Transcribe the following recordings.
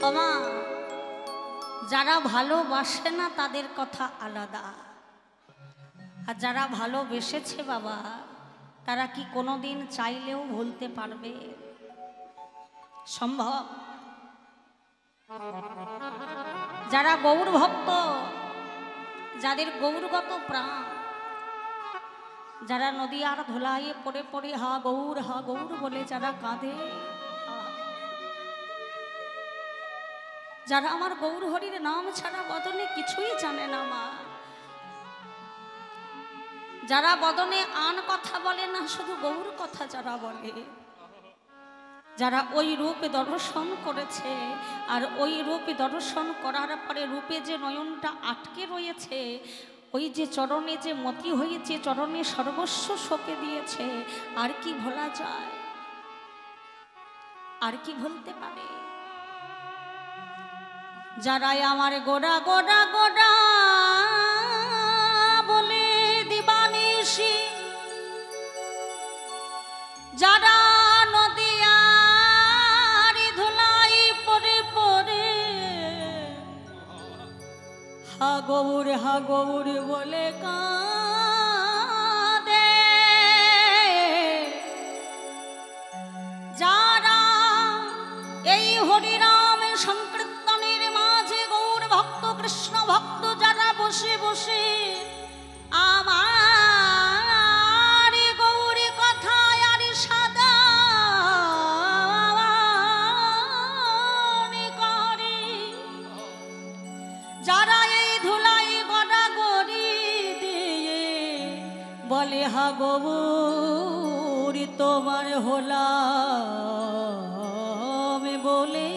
ওমা যারা ভালোবাসে না তাদের কথা আলাদা, আর যারা ভালোবেসেছে বাবা তারা কি কোনোদিন চাইলেও ভুলতে পারবে? সম্ভব? যারা গৌর ভক্ত, যাদের গৌরগত প্রাণ, যারা নদীয়ার ধুলাইয়ে পড়ে পড়ে হা গৌর বলে যারা কাঁদে, যারা আমার গৌর হরির নাম ছাড়া বদনে কিছুই জানে না মা, যারা বদনে আন কথা বলে না শুধু গৌর কথা যারা বলে, যারা ওই রূপ দর্শন করেছে আর ওই রূপ দর্শন করার পরে রূপে যে নয়নটা আটকে রয়েছে, ওই যে চরণে যে মতি হয়েছে, চরণে সর্বস্ব সঁপে দিয়েছে, আর কি ভোলা যায়? আর কি ভুলতে পারে? যারাই আমার গোড়া গোড়া গোড়া বলে দিবানিশি, যারা নদিয়ার ধুলাই পড়ে পড়ে হা গৌর বলে কাঁদে, যারা এই হরিনাম সংকীর্তনের মাঝে গৌর ভক্ত কৃষ্ণ ভক্ত যারা বসে বসে আমার গৌরী কথায় আর সাদা করে, যারা এই ধুলাই গড়াগড়ি দিয়ে বলে হা গৌর তোমার হলাম বলে,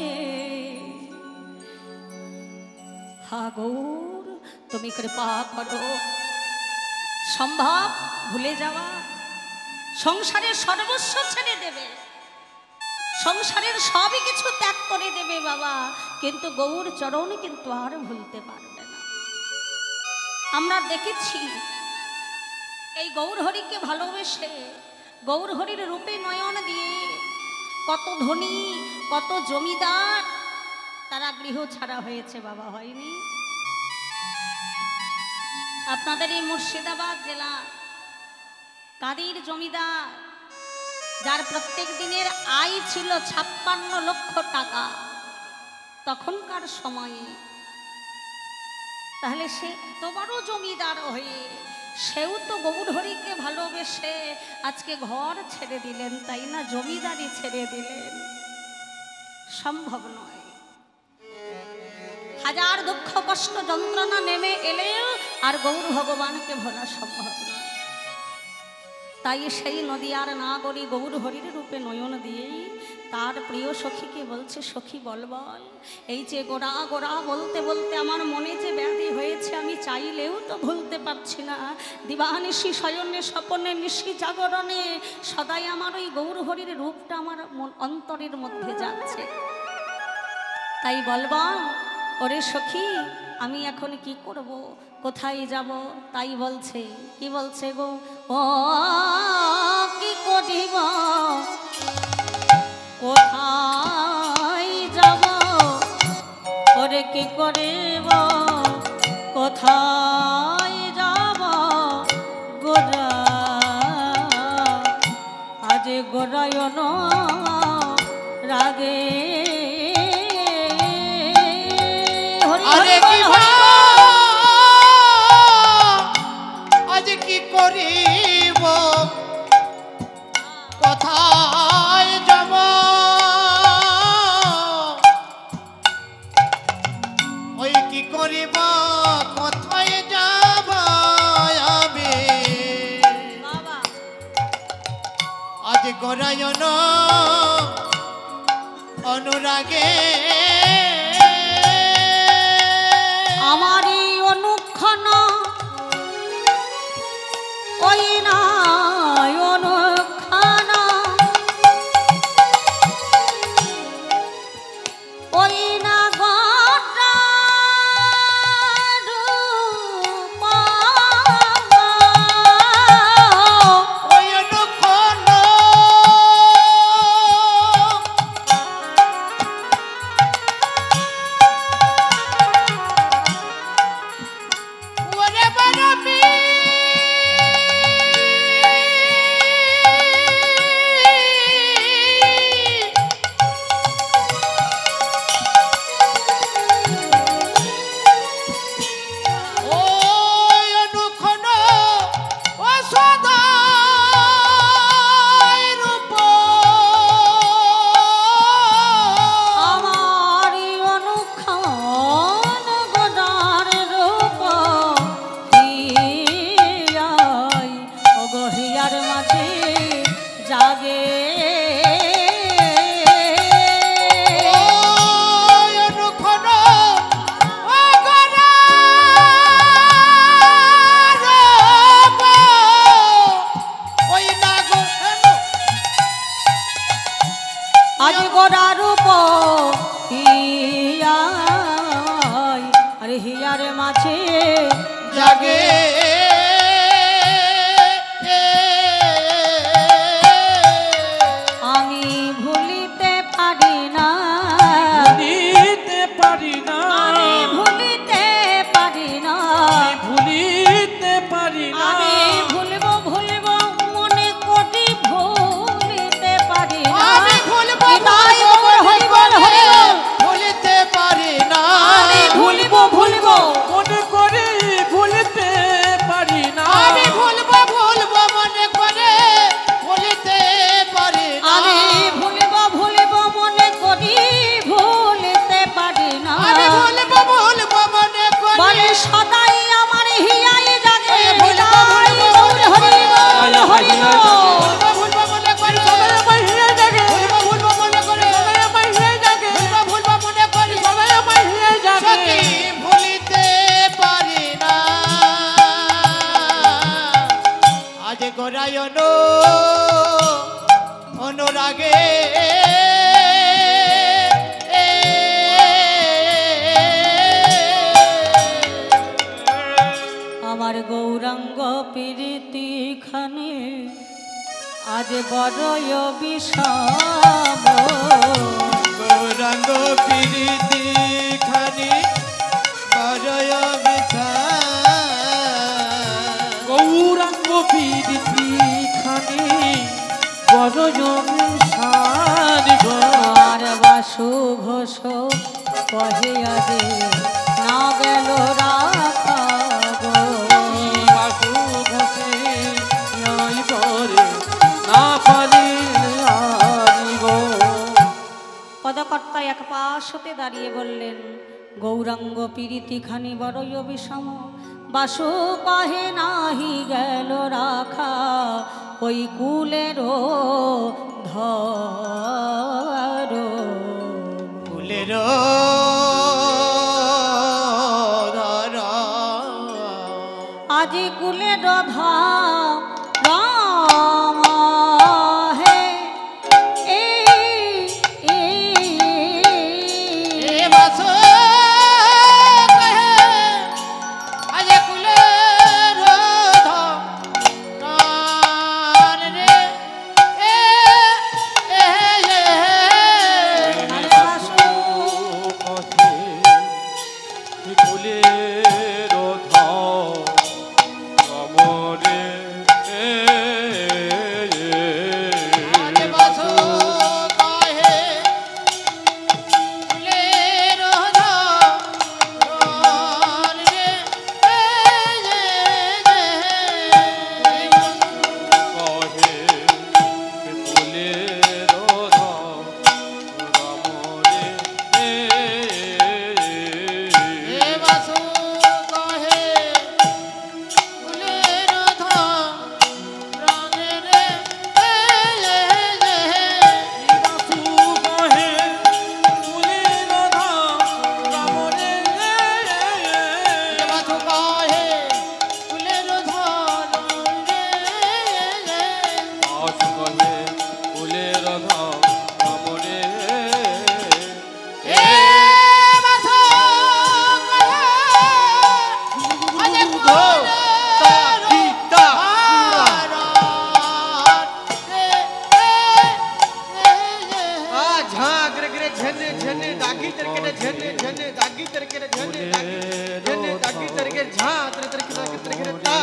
হা গৌর তুমি কৃপা করো। সম্ভব ভুলে যাওয়া? সংসারের সর্বস্ব ছেড়ে দেবে, সংসারের সবই কিছু ত্যাগ করে দেবে বাবা, কিন্তু গৌর চরণ কিন্তু আর ভুলতে পারবে না। আমরা দেখেছি এই গৌর হরিকে ভালোবেসে গৌর হরির রূপে নয়ন দিয়ে কত ধনী কত জমিদার তারা গৃহ ছাড়া হয়েছে বাবা, হয়নি? আপনাদের এই মুর্শিদাবাদ জেলা কাদির জমিদার, যার প্রত্যেক দিনের আয় ছিল 56 লক্ষ টাকা তখনকার সময়ে, তাহলে সে এত বড় জমিদার হয়ে সেও তো গৌর হরিকে ভালোবেসে আজকে ঘর ছেড়ে দিলেন, তাই না? জমিদারি ছেড়ে দিলেন। সম্ভব নয়। হাজার দুঃখ কষ্ট যন্ত্রণা নেমে এলেও আর গৌর ভগবানকে ভোলা সম্ভব নয়। তাই সেই নদিয়ার নাগরী গৌর হরির রূপে নয়ন দিয়েই তার প্রিয় সখীকে বলছে, সখী বল বল, এই যে গোড়া গোড়া বলতে বলতে আমার মনে যে ব্যাধি হয়েছে আমি চাইলেও তো ভুলতে পারছি না। দিবানিশি শয়নে স্বপনে নিশি জাগরণে সদাই আমার ওই গৌর হরির রূপটা আমার অন্তরের মধ্যে যাচ্ছে। তাই বল বল ওরে সখী, আমি এখন কি করব, কোথায় যাব? তাই বলছে, কি বলছে গো, ও কি করিব, কোথায় যাব, ওরে কি করিব, কোথায় যাব, গোরা আজ গোরায়ন রাগে আজ কি করিব, কোথায় যাব, ওই কি করিব, কোথায় যাব আমি, আজ গোরায়ন অনুরাগে আমারই অনুক্ষণ ওই নাই অনুক্ষণ ওই না গোটা রূপ ওই অনুক্ষণ দয়ার মাঝে জাগে আমি ভুলিতে পারি না, ভুলিতে পারি না, আমি ভুলিতে পারি না, ভুলিতে পারি না, আমি ভুলব ভুলব মনে করি ভুলিতে পারি না, আমি ভুলব নিতাই গৌর হরিবল হরিবল, ভুলিতে পারি না আমি ভুলব ভুলব মনে করে ভুলতে পারি না, আমি ভুলব ভুলব মনে করে ভুলিতে পারি না আমি ভুলব ভুলব মনে করি ভুলিতে পারি না, আমি ভুলব ভুলব মনে করে বলে সদাই আমার হিয়াই জাগে ভুলব নিতাই ভুলব গৌর হরিবল হরিবল। ভুলব ভুলব মনে করে সবাই আমায় হিয়ে জাগে, ভুলব ভুলব মনে করে সবাই আমায় হিয়ে জাগে, ভুলব ভুলব মনে করে সবাই আমায় হিয়ে জাগে, সখী ভুলিতে পারি না আজ গোরায়ন অনুরাগে আমার গৌরাঙ্গ প্রীতি খানে আজ বড়য় বিষম, গৌরাঙ্গ প্রীতি খানি বড়য় বিছা গৌরাঙ্গ প্রীতি খানি বড় সারি গো, আর বাসু ঘোষ কহিয়া দে না গেল রাখা গো। বাসু ঘষে নাই পরে না পারি আরি গো, পদকর্তা এক পাশ হতে দাঁড়িয়ে বললেন, গৌরাঙ্গ প্রীতি খানি বড়ই বিষম, বাসু কহে নাহি গেল রাখা ওই কুলেরও ধর। ফুলের আজি কুলের ধর হে এ বাসো কহে আজ কুলের ধন রে এ এ বাসু ঘষে ফুলের ধমরে আজ বাসো কহে কুলের ধন রে কহে ফুলের ধমরে এ বাসো কহে কুলের ধন রে বাসু কহে ফুলের ধমরে বাসু কহে কুলের ধন রে বাসু কহে ফুলের ধমরে এ বাসু কহে আজ কুলের झाग रे झने झने दागी तरके झने झने दागी तरके झने झने दागी तरके झा तरके ता तरके दागी तरके झा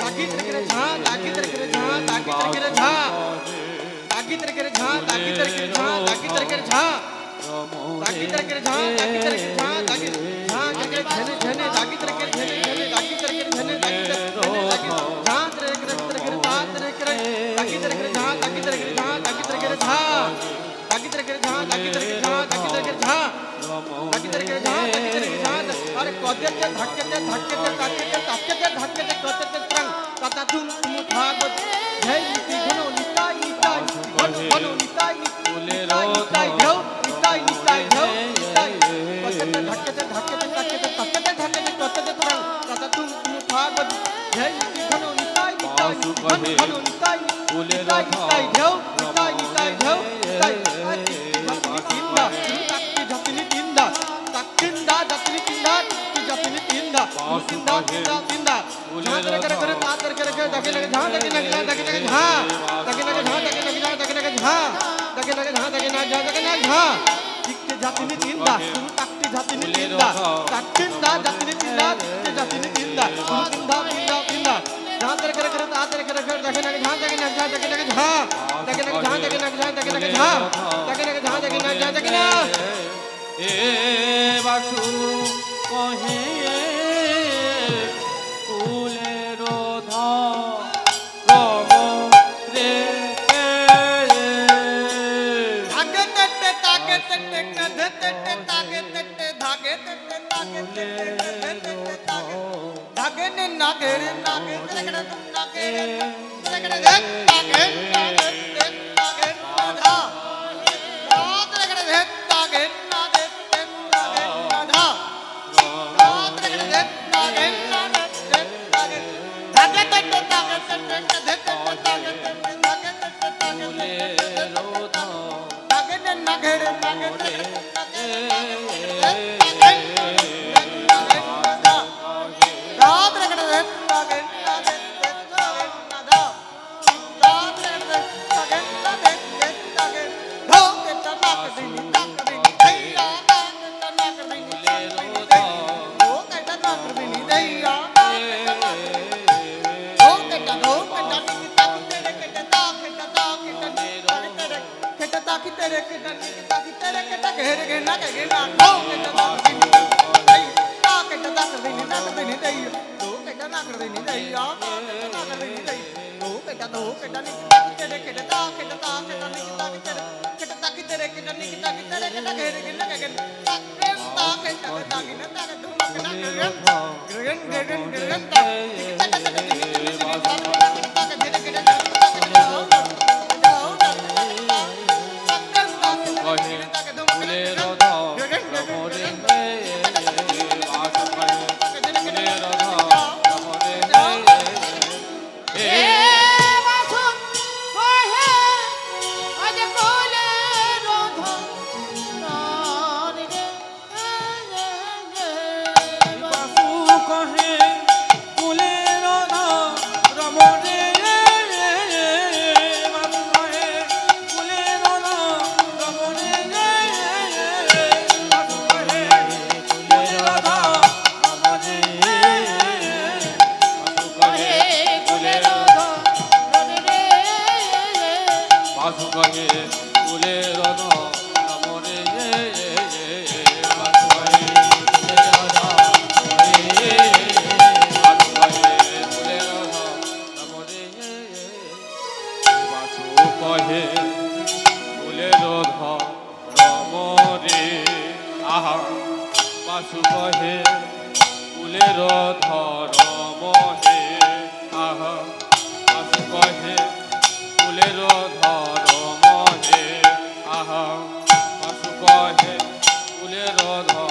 दागी तरके झा दागी तरके झा दागी तरके झा दागी तरके झा दागी तरके झा दागी तरके झा दागी तरके झा दागी झा जगे झने झने दागी तरके झने झने दागी तरके झने दागी तरके झा तरके ता तरके दागी तरके झा दागी तरके झा दागी तरके झा दागी तरके झा दागी तरके झा दागी तरके झा दागी तरके झा दागी तरके झा अरे कदे ते धक्के ते धक्के ते धक्के ते धक्के ते धक्के ते कदे ते त्रंग तता तुम भागवत जय नीति घनो निताई निताई घनो निताई निताई निताई ढव निताई निताई ढव निताई कदे ते धक्के ते धक्के ते धक्के ते धक्के ते धक्के ते कदे ते त्रंग तता तुम भागवत जय नीति घनो निताई निताई घनो Nitai Nitai Nitai ढव Nitai Nitai ढव Nitai tinda takti jatini tinda taktinda jatini tinda তিন্দা তিন্দা তিন্দা ঝা তেরে করে করে তা তেরে করে করে দেখে লাগে ঝা দেখে লাগে ঝা দেখে লাগে ঝা দেখে লাগে ঝা দেখে লাগে ঝা দেখে লাগে ঝা দেখে লাগে ঝা দেখে না ঝা দেখে না ঝা টিকতে জাতিনি তিন্দা শুরু টাকতে জাতিনি তিন্দা টাকতিন্দা জাতিনি তিন্দা টিকতে জাতিনি তিন্দা শুরু তিন্দা তিন্দা তিন্দা ঝা তেরে করে করে তা তেরে করে করে দেখে লাগে ঝা দেখে না ঝা দেখে লাগে ঝা দেখে লাগে ঝা দেখে লাগে ঝা দেখে লাগে ঝা দেখে লাগে ঝা দেখে না ঝা দেখে না এ বাসু কহে ফুলের ধরম রে ধাগে তেটে তাগে তেটে কাঁধে তেটে তাগে তেটে ধাগে তেটে তাগে তেটে কাঁধে তেটে তাগে ধাগে নে নাগে রে নাগে তেরে তুম নাগে তেরে রে তাগে নাগে তাগে নাধা রাত রে রে তাগে নাগে তাগে নাধা রাত রে রে তাগে নাগে তাগে ধাগে তেটে তাগে তেটে কাঁধে তেটে তাগে তেটে ধাগে তেটে তাগে তাগে নে নাগে রে নাগে তেরে তাগে রাত রে রে তাগে নাগে তাগে নাধা রাত রে রে তাগে নাগে তাগে ধোকে টাক দিনি দইয়া ধোকে টাক দিনি দইয়া ধোকে টাকি তেরে কেটে তাকে তাকে তেরে কেটে ताकि तेरे के घेर के ना के ना दो के ताक दिनी दई ताके ताक दिनी दई दो के ना कर दिनी दई आ ना कर दिनी दई दो के ताकि तेरे के ताके ताके ताकि तेरे के नी ताकि तेरे के घेर के ना के ताके ताकि ना ताके धुम के ना गगन गगन गगन ताके বাসু কহে ফুলের ধরম হে আহা বাসু কহে ফুলের ধরম হে আহা বাসু কহে ফুলের ধরম